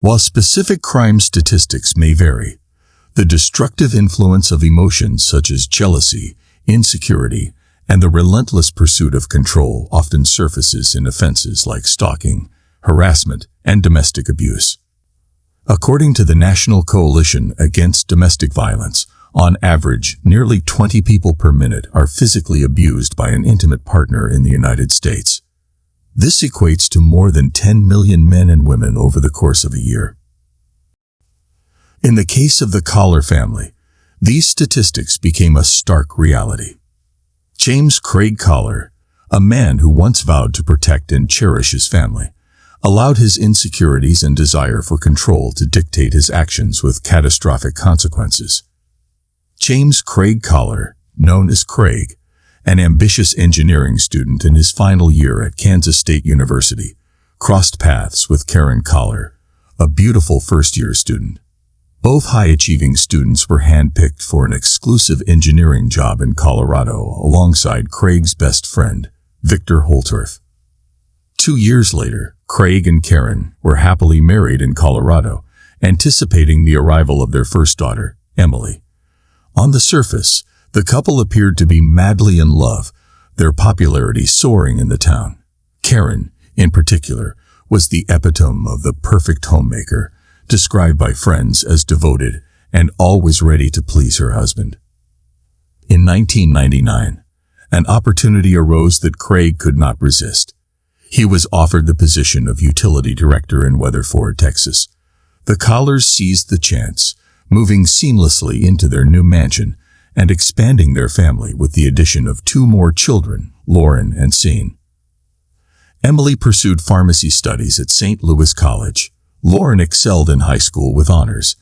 While specific crime statistics may vary, the destructive influence of emotions such as jealousy, insecurity, and the relentless pursuit of control often surfaces in offenses like stalking, harassment, and domestic abuse. According to the National Coalition Against Domestic Violence, on average, nearly 20 people per minute are physically abused by an intimate partner in the United States. This equates to more than 10 million men and women over the course of a year. In the case of the Kahler family, these statistics became a stark reality. James Craig Kahler, a man who once vowed to protect and cherish his family, allowed his insecurities and desire for control to dictate his actions with catastrophic consequences. James Craig Kahler, known as Craig, an ambitious engineering student in his final year at Kansas State University, crossed paths with Karen Kahler, a beautiful first-year student. Both high-achieving students were handpicked for an exclusive engineering job in Colorado alongside Craig's best friend, Victor Holtorf. 2 years later, Craig and Karen were happily married in Colorado, anticipating the arrival of their first daughter, Emily. On the surface, the couple appeared to be madly in love, their popularity soaring in the town. Karen, in particular, was the epitome of the perfect homemaker, described by friends as devoted and always ready to please her husband. In 1999, an opportunity arose that Craig could not resist. He was offered the position of utility director in Weatherford, Texas. The Kahlers seized the chance, moving seamlessly into their new mansion and expanding their family with the addition of 2 more children, Lauren and Sean. Emily pursued pharmacy studies at St. Louis College. Lauren excelled in high school with honors,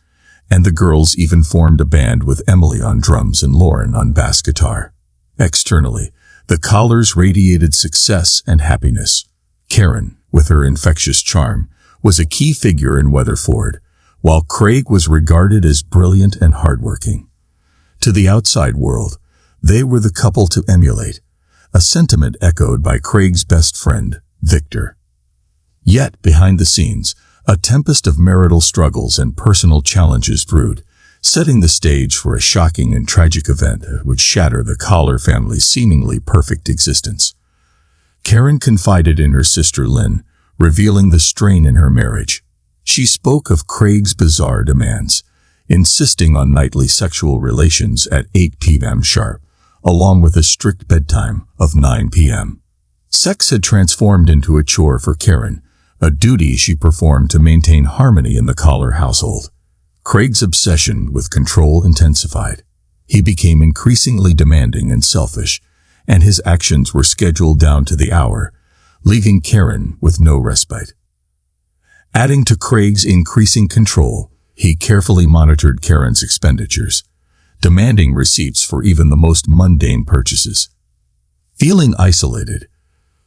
and the girls even formed a band with Emily on drums and Lauren on bass guitar. Externally, the Kahlers radiated success and happiness. Karen, with her infectious charm, was a key figure in Weatherford, while Craig was regarded as brilliant and hardworking. To the outside world, they were the couple to emulate, a sentiment echoed by Craig's best friend, Victor. Yet, behind the scenes, a tempest of marital struggles and personal challenges brewed, setting the stage for a shocking and tragic event that would shatter the Kahler family's seemingly perfect existence. Karen confided in her sister Lynn, revealing the strain in her marriage. She spoke of Craig's bizarre demands, insisting on nightly sexual relations at 8 p.m. sharp, along with a strict bedtime of 9 p.m. Sex had transformed into a chore for Karen, a duty she performed to maintain harmony in the Kahler household. Craig's obsession with control intensified. He became increasingly demanding and selfish, and his actions were scheduled down to the hour, leaving Karen with no respite. Adding to Craig's increasing control, he carefully monitored Karen's expenditures, demanding receipts for even the most mundane purchases. Feeling isolated,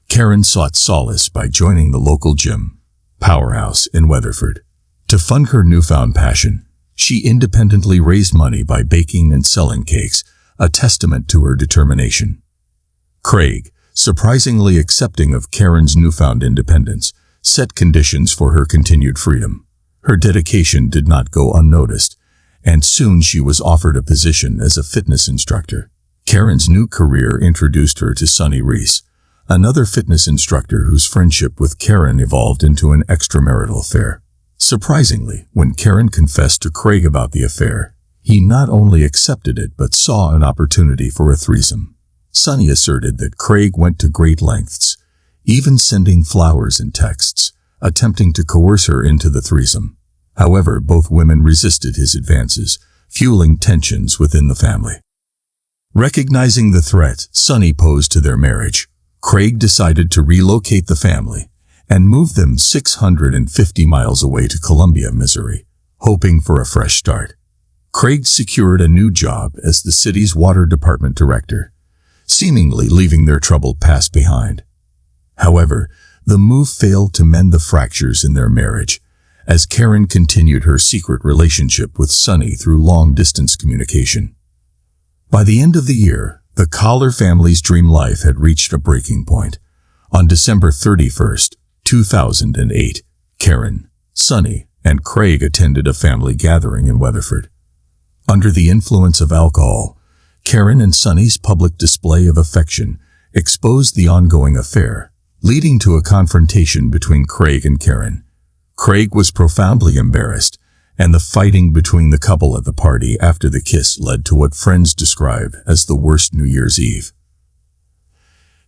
Karen sought solace by joining the local gym, Powerhouse in Weatherford. To fund her newfound passion, she independently raised money by baking and selling cakes, a testament to her determination. Craig, surprisingly accepting of Karen's newfound independence, set conditions for her continued freedom. Her dedication did not go unnoticed, and soon she was offered a position as a fitness instructor. Karen's new career introduced her to Sonny Reese, another fitness instructor whose friendship with Karen evolved into an extramarital affair. Surprisingly, when Karen confessed to Craig about the affair, he not only accepted it but saw an opportunity for a threesome. Sonny asserted that Craig went to great lengths, even sending flowers and texts, attempting to coerce her into the threesome. However, both women resisted his advances, fueling tensions within the family. Recognizing the threat Sonny posed to their marriage, Craig decided to relocate the family and move them 650 miles away to Columbia, Missouri, hoping for a fresh start. Craig secured a new job as the city's water department director, seemingly leaving their troubled past behind. However, the move failed to mend the fractures in their marriage, as Karen continued her secret relationship with Sonny through long-distance communication. By the end of the year, the Kahler family's dream life had reached a breaking point. On December 31st, 2008, Karen, Sonny, and Craig attended a family gathering in Weatherford. Under the influence of alcohol, Karen and Sonny's public display of affection exposed the ongoing affair, leading to a confrontation between Craig and Karen. Craig was profoundly embarrassed, and the fighting between the couple at the party after the kiss led to what friends described as the worst New Year's Eve.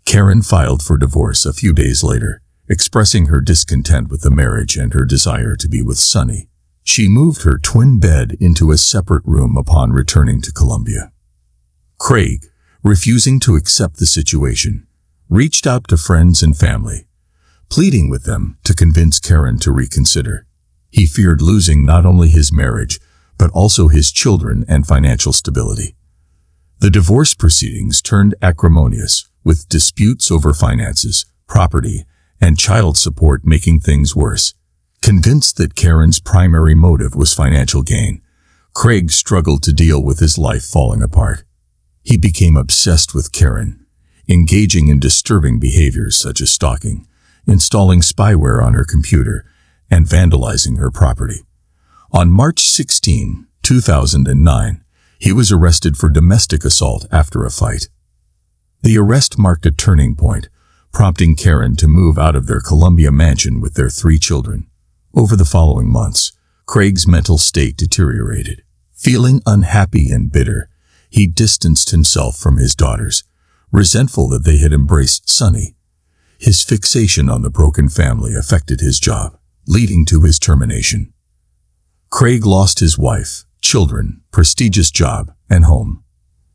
Karen filed for divorce a few days later, expressing her discontent with the marriage and her desire to be with Sonny. She moved her twin bed into a separate room upon returning to Colombia. Craig, refusing to accept the situation, reached out to friends and family, pleading with them to convince Karen to reconsider. He feared losing not only his marriage, but also his children and financial stability. The divorce proceedings turned acrimonious, with disputes over finances, property, and child support making things worse. Convinced that Karen's primary motive was financial gain, Craig struggled to deal with his life falling apart. He became obsessed with Karen, engaging in disturbing behaviors such as stalking, installing spyware on her computer, and vandalizing her property. On March 16, 2009, he was arrested for domestic assault after a fight. The arrest marked a turning point, prompting Karen to move out of their Columbia mansion with their 3 children. Over the following months, Craig's mental state deteriorated. Feeling unhappy and bitter, he distanced himself from his daughters, resentful that they had embraced Sonny. His fixation on the broken family affected his job, leading to his termination. Craig lost his wife, children, prestigious job, and home.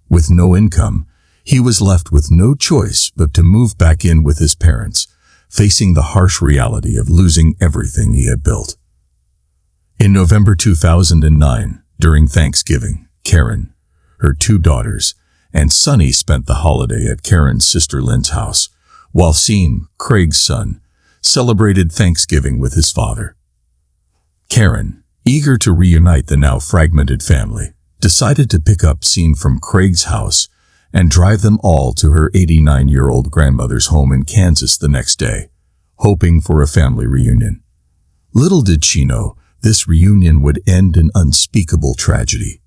With no income, he was left with no choice but to move back in with his parents, facing the harsh reality of losing everything he had built. In November 2009, during Thanksgiving, Karen, her 2 daughters, and Sonny spent the holiday at Karen's sister Lynn's house, while Sean, Craig's son, celebrated Thanksgiving with his father. Karen, eager to reunite the now fragmented family, decided to pick up Sean from Craig's house and drive them all to her 89-year-old grandmother's home in Kansas the next day, hoping for a family reunion. Little did she know this reunion would end in unspeakable tragedy.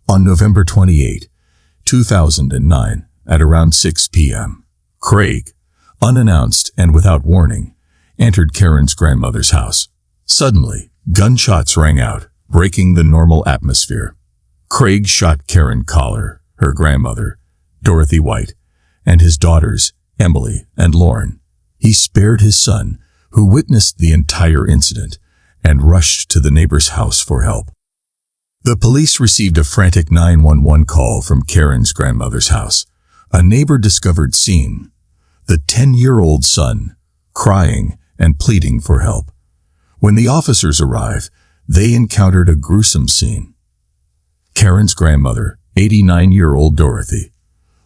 On November 28, 2009, at around 6 p.m., Craig, unannounced and without warning, entered Karen's grandmother's house. Suddenly, gunshots rang out, breaking the normal atmosphere. Craig shot Karen Kahler, her grandmother, Dorothy White, and his daughters, Emily and Lauren. He spared his son, who witnessed the entire incident, and rushed to the neighbor's house for help. The police received a frantic 911 call from Karen's grandmother's house. A neighbor discovered Sean, the 10-year-old son, crying and pleading for help. When the officers arrived, they encountered a gruesome scene. Karen's grandmother, 89-year-old Dorothy,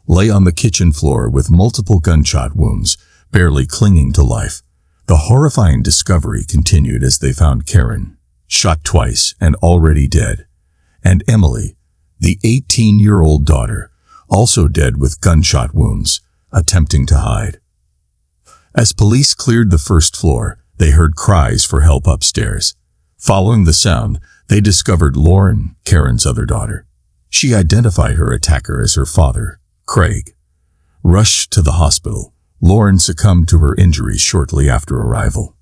lay on the kitchen floor with multiple gunshot wounds, barely clinging to life. The horrifying discovery continued as they found Karen, shot twice and already dead, and Emily, the 18-year-old daughter, also dead with gunshot wounds, attempting to hide. As police cleared the first floor, they heard cries for help upstairs. Following the sound, they discovered Lauren, Karen's other daughter. She identified her attacker as her father, Craig. Rushed to the hospital, Lauren succumbed to her injuries shortly after arrival.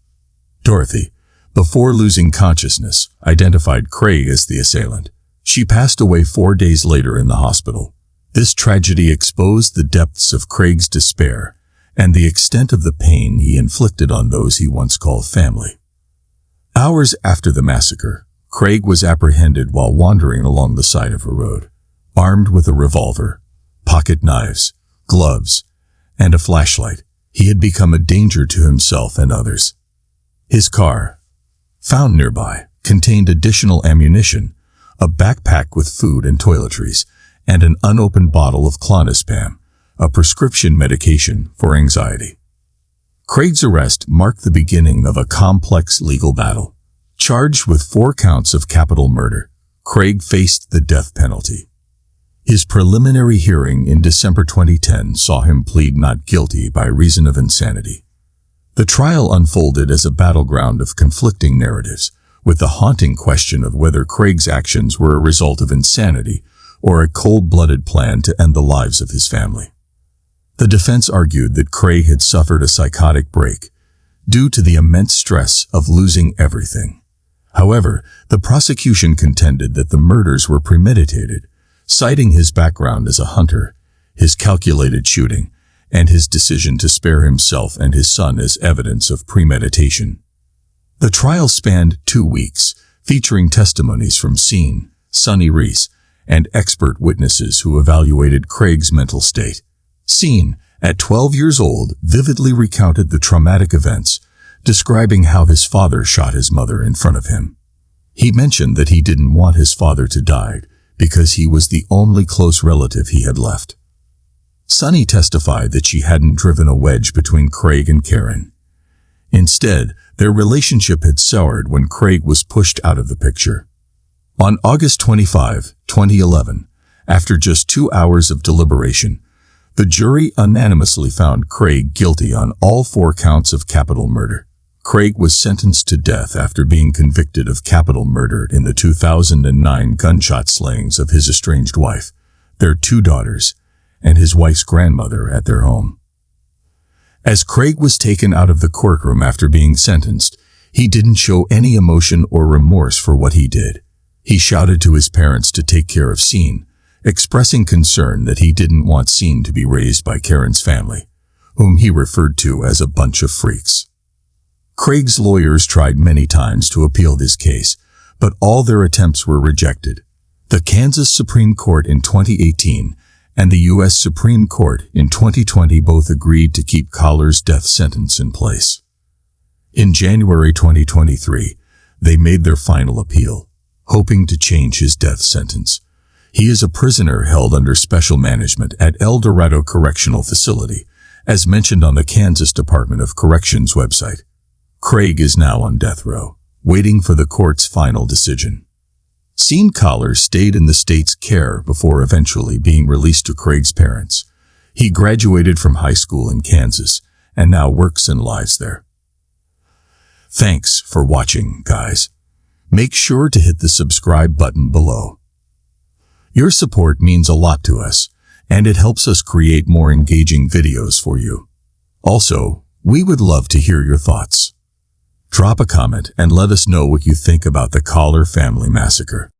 Dorothy, before losing consciousness, identified Craig as the assailant. She passed away 4 days later in the hospital. This tragedy exposed the depths of Craig's despair and the extent of the pain he inflicted on those he once called family. Hours after the massacre, Craig was apprehended while wandering along the side of a road, armed with a revolver, pocket knives, gloves, and a flashlight. He had become a danger to himself and others. His car, found nearby, contained additional ammunition, a backpack with food and toiletries, and an unopened bottle of clonazepam, a prescription medication for anxiety. Craig's arrest marked the beginning of a complex legal battle. Charged with 4 counts of capital murder, Craig faced the death penalty. His preliminary hearing in December 2010 saw him plead not guilty by reason of insanity. The trial unfolded as a battleground of conflicting narratives, with the haunting question of whether Craig's actions were a result of insanity or a cold-blooded plan to end the lives of his family. The defense argued that Craig had suffered a psychotic break due to the immense stress of losing everything. However, the prosecution contended that the murders were premeditated, citing his background as a hunter, his calculated shooting, and his decision to spare himself and his son as evidence of premeditation. The trial spanned 2 weeks, featuring testimonies from Sean, Sonny Reese, and expert witnesses who evaluated Craig's mental state. Sean, at 12 years old, vividly recounted the traumatic events, describing how his father shot his mother in front of him. He mentioned that he didn't want his father to die because he was the only close relative he had left. Sonny testified that she hadn't driven a wedge between Craig and Karen. Instead, their relationship had soured when Craig was pushed out of the picture. On August 25, 2011, after just 2 hours of deliberation, the jury unanimously found Craig guilty on all 4 counts of capital murder. Craig was sentenced to death after being convicted of capital murder in the 2009 gunshot slayings of his estranged wife, their 2 daughters, and his wife's grandmother at their home. As Craig was taken out of the courtroom after being sentenced, he didn't show any emotion or remorse for what he did. He shouted to his parents to take care of Sean, expressing concern that he didn't want Sean to be raised by Karen's family, whom he referred to as a bunch of freaks. Craig's lawyers tried many times to appeal this case, but all their attempts were rejected. The Kansas Supreme Court in 2018 and the U.S. Supreme Court in 2020 both agreed to keep Kahlers' death sentence in place. In January 2023, they made their final appeal, hoping to change his death sentence. He is a prisoner held under special management at El Dorado Correctional Facility, as mentioned on the Kansas Department of Corrections website. Craig is now on death row, waiting for the court's final decision. Sean Kahler stayed in the state's care before eventually being released to Craig's parents. He graduated from high school in Kansas and now works and lives there. Thanks for watching, guys. Make sure to hit the subscribe button below. Your support means a lot to us, and it helps us create more engaging videos for you. Also, we would love to hear your thoughts. Drop a comment and let us know what you think about the Kahler family massacre.